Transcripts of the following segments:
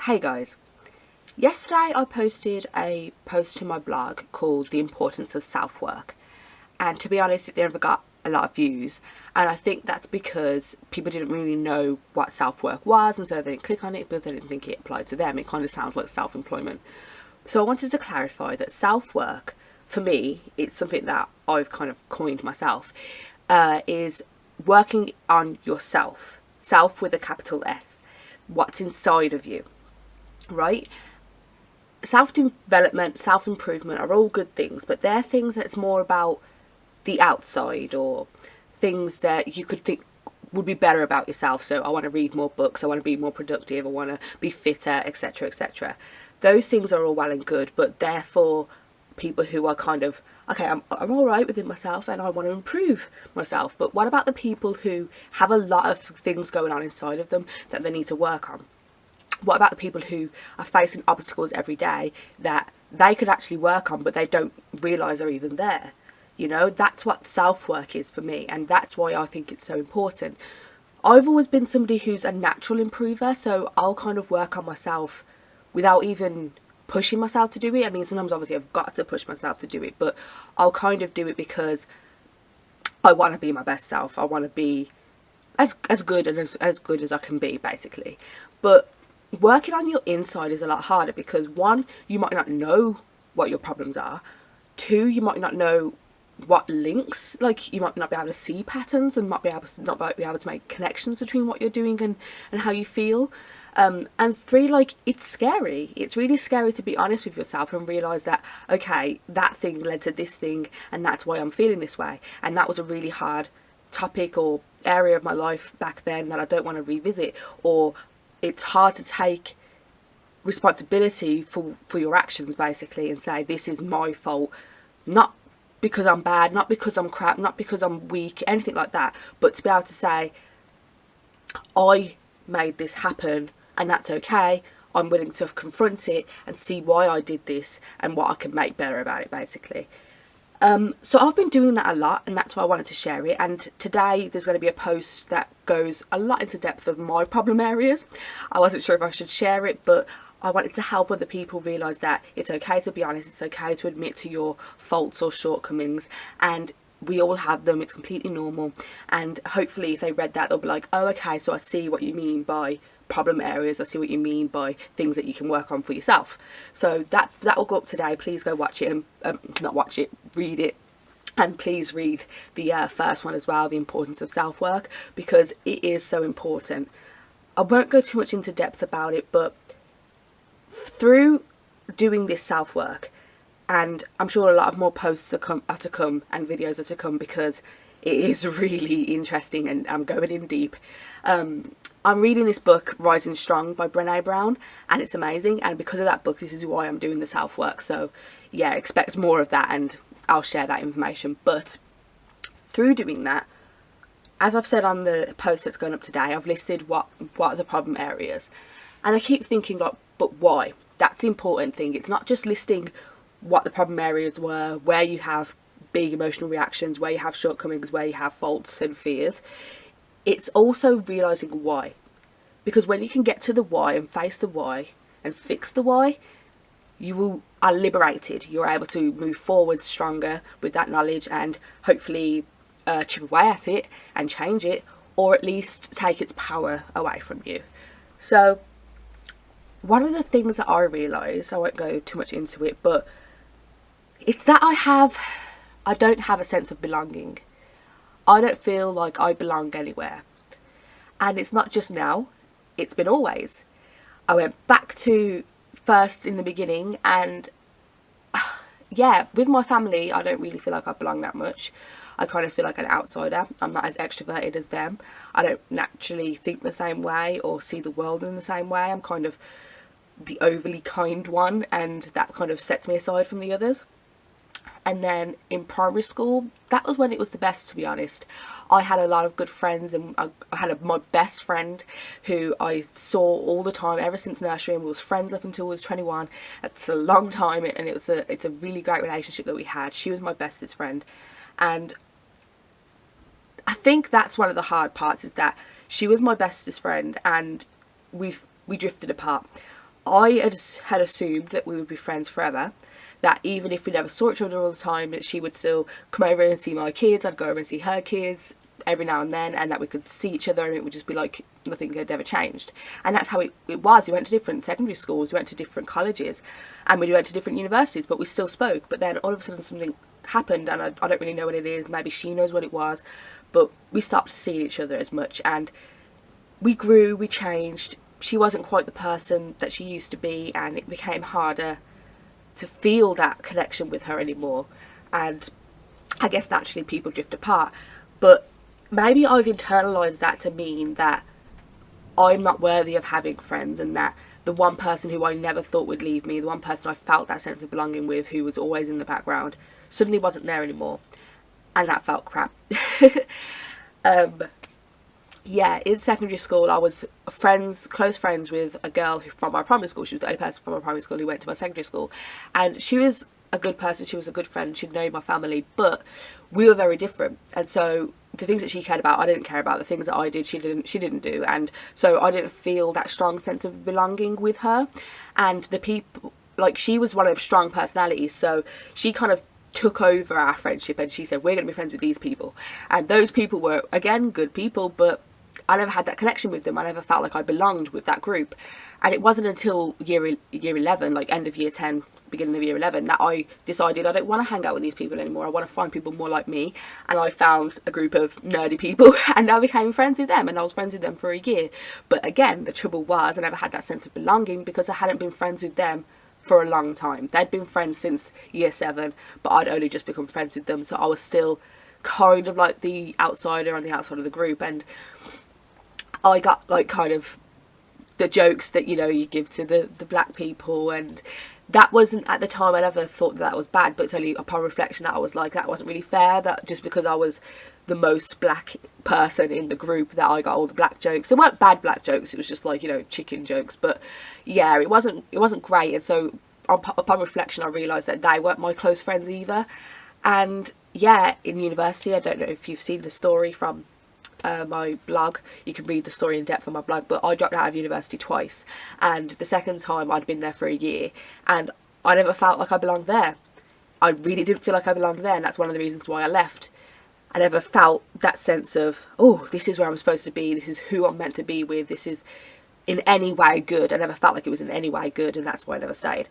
Hey guys, yesterday I posted a post to my blog called The Importance of Self-Work, and to be honest it never got a lot of views, and I think that's because people didn't really know what self-work was, and so they didn't click on it because they didn't think it applied to them. It kind of sounds like self-employment. So I wanted to clarify that self-work, for me, it's something that I've kind of coined myself, is working on yourself, self with a capital S, what's inside of you. Right? Self-development, self-improvement are all good things, but they're things that's more about the outside, or things that you could think would be better about yourself. So I want to read more books, I want to be more productive, I want to be fitter, etc, etc. Those things are all well and good, but they're for people who are kind of, okay, I'm all right within myself and I want to improve myself. But what about the people who have a lot of things going on inside of them that they need to work on? What about the people who are facing obstacles every day that they could actually work on, but they don't realise are even there? You know, that's what self-work is for me, and that's why I think it's so important. I've always been somebody who's a natural improver, so I'll kind of work on myself without even pushing myself to do it. I mean, sometimes obviously I've got to push myself to do it, but I'll kind of do it because I want to be my best self. I want to be as good and as good as I can be, basically. But working on your inside is a lot harder because, one, you might not know what your problems are. Two, you might not know what links, like you might not be able to see patterns and not be able to make connections between what you're doing and how you feel. And three, like, it's scary. It's really scary to be honest with yourself and realise that, okay, that thing led to this thing and that's why I'm feeling this way. And that was a really hard topic or area of my life back then that I don't want to revisit, or it's hard to take responsibility for your actions, basically, and say this is my fault, not because I'm bad, not because I'm crap, not because I'm weak, anything like that, but to be able to say I made this happen and that's okay. I'm willing to confront it and see why I did this and what I can make better about it, basically. So I've been doing that a lot, and that's why I wanted to share it. And today there's going to be a post that goes a lot into depth of my problem areas. I wasn't sure if I should share it, but I wanted to help other people realise that it's okay to be honest, it's okay to admit to your faults or shortcomings, and we all have them. It's completely normal, and hopefully if they read that they'll be like, oh okay, so I see what you mean by problem areas, I see what you mean by things that you can work on for yourself. So that will go up today. Please go watch it, and not watch it, read it, and please read the first one as well, The Importance of Self-Work, because it is so important. I won't go too much into depth about it, but through doing this self-work, and I'm sure a lot of more posts are to come and videos are to come, because it is really interesting and I'm going in deep. I'm reading this book, Rising Strong by Brené Brown, and it's amazing, and because of that book this is why I'm doing the self-work. So yeah, expect more of that and I'll share that information. But through doing that, as I've said on the post that's going up today, I've listed what are the problem areas, and I keep thinking, like, but why? That's the important thing. It's not just listing what the problem areas were, where you have big emotional reactions, where you have shortcomings, where you have faults and fears. It's also realising why. Because when you can get to the why and face the why and fix the why, you are liberated. You're able to move forward stronger with that knowledge and hopefully chip away at it and change it, or at least take its power away from you. So one of the things that I realised, I won't go too much into it, but it's that I don't have a sense of belonging. I don't feel like I belong anywhere. And it's not just now, it's been always. I went back to first in the beginning, and yeah, with my family I don't really feel like I belong that much. I kind of feel like an outsider. I'm not as extroverted as them. I don't naturally think the same way or see the world in the same way. I'm kind of the overly kind one, and that kind of sets me aside from the others. And then in primary school, that was when it was the best, to be honest. I had a lot of good friends, and I had my best friend who I saw all the time ever since nursery, and we was friends up until I was 21. It's a long time, and it's a really great relationship that we had. She was my bestest friend, and I think that's one of the hard parts, is that she was my bestest friend and we drifted apart. I had assumed that we would be friends forever, that even if we never saw each other all the time, that she would still come over and see my kids, I'd go over and see her kids every now and then, and that we could see each other and it would just be like nothing had ever changed. And that's how it was. We went to different secondary schools, we went to different colleges, and we went to different universities, but we still spoke. But then all of a sudden something happened, and I don't really know what it is, maybe she knows what it was, but we stopped seeing each other as much, and we grew, we changed. She wasn't quite the person that she used to be, and it became harder to feel that connection with her anymore. And I guess naturally people drift apart, but maybe I've internalized that to mean that I'm not worthy of having friends, and that the one person who I never thought would leave me, the one person I felt that sense of belonging with, who was always in the background, suddenly wasn't there anymore, and that felt crap. Yeah, in secondary school I was close friends with a girl from my primary school. She was the only person from my primary school who went to my secondary school, and she was a good person, she was a good friend, she'd known my family, but we were very different. And so the things that she cared about, I didn't care about. The things that I did, she didn't do. And so I didn't feel that strong sense of belonging with her. And the people, like, she was one of strong personalities, so she kind of took over our friendship, and she said, we're going to be friends with these people. And those people were, again, good people, but I never had that connection with them. I never felt like I belonged with that group. And it wasn't until year 11, like end of year 10, beginning of year 11, that I decided I don't want to hang out with these people anymore. I want to find people more like me. And I found a group of nerdy people, and I became friends with them, and I was friends with them for a year. But again, the trouble was I never had that sense of belonging because I hadn't been friends with them for a long time. They'd been friends since year 7, but I'd only just become friends with them, so I was still kind of like the outsider on the outside of the group. And I got like kind of the jokes that, you know, you give to the black people, and that wasn't, at the time I never thought that was bad, but it's only upon reflection that I was like, that wasn't really fair, that just because I was the most black person in the group that I got all the black jokes. They weren't bad black jokes, it was just like, you know, chicken jokes. But yeah, it wasn't great. And so upon reflection I realised that they weren't my close friends either. And yeah, in university, I don't know if you've seen the story from my blog, you can read the story in depth on my blog, but I dropped out of university twice, and the second time I'd been there for a year, and I never felt like I belonged there. I really didn't feel like I belonged there, and that's one of the reasons why I left. I never felt that sense of, oh, this is where I'm supposed to be, this is who I'm meant to be with, this is in any way good. I never felt like it was in any way good, and that's why I never stayed.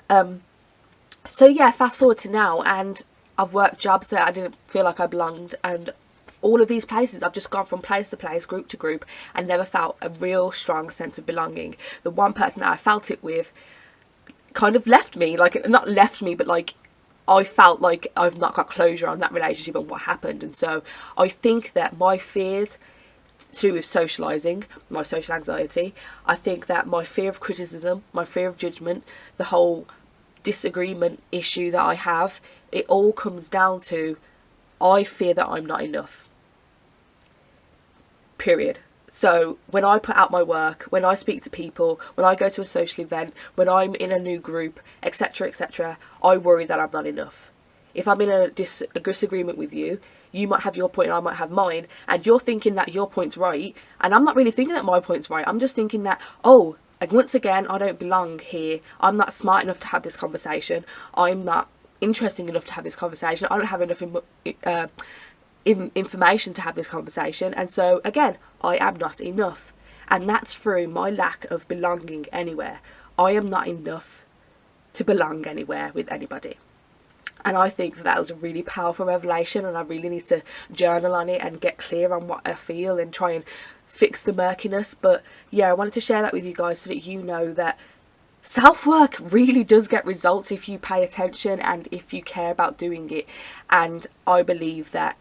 So yeah, fast forward to now, and I've worked jobs that I didn't feel like I belonged, and all of these places I've just gone from place to place, group to group, and never felt a real strong sense of belonging. The one person that I felt it with kind of left me, like, not left me, but like I felt like I've not got closure on that relationship and what happened. And so I think that my fears to do with socialising, my social anxiety, I think that my fear of criticism, my fear of judgment, the whole disagreement issue that I have, it all comes down to, I fear that I'm not enough. Period. So when I put out my work, when I speak to people, when I go to a social event, when I'm in a new group, etc., etc., I worry that I'm not enough. If I'm in a disagreement with you, you might have your point and I might have mine, and you're thinking that your point's right, and I'm not really thinking that my point's right. I'm just thinking that, oh, like, once again, I don't belong here. I'm not smart enough to have this conversation. I'm not interesting enough to have this conversation. I don't have enough information to have this conversation, and so again, I am not enough. And that's through my lack of belonging anywhere. I am not enough to belong anywhere with anybody. And I think that was a really powerful revelation, and I really need to journal on it and get clear on what I feel and try and fix the murkiness. But yeah, I wanted to share that with you guys so that you know that self-work really does get results if you pay attention and if you care about doing it. And I believe that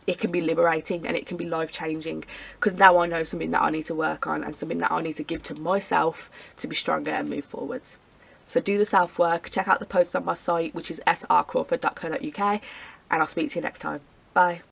it can be liberating and it can be life-changing, because now I know something that I need to work on and something that I need to give to myself to be stronger and move forwards. So do the self-work, check out the posts on my site, which is srcrawford.co.uk, and I'll speak to you next time. Bye.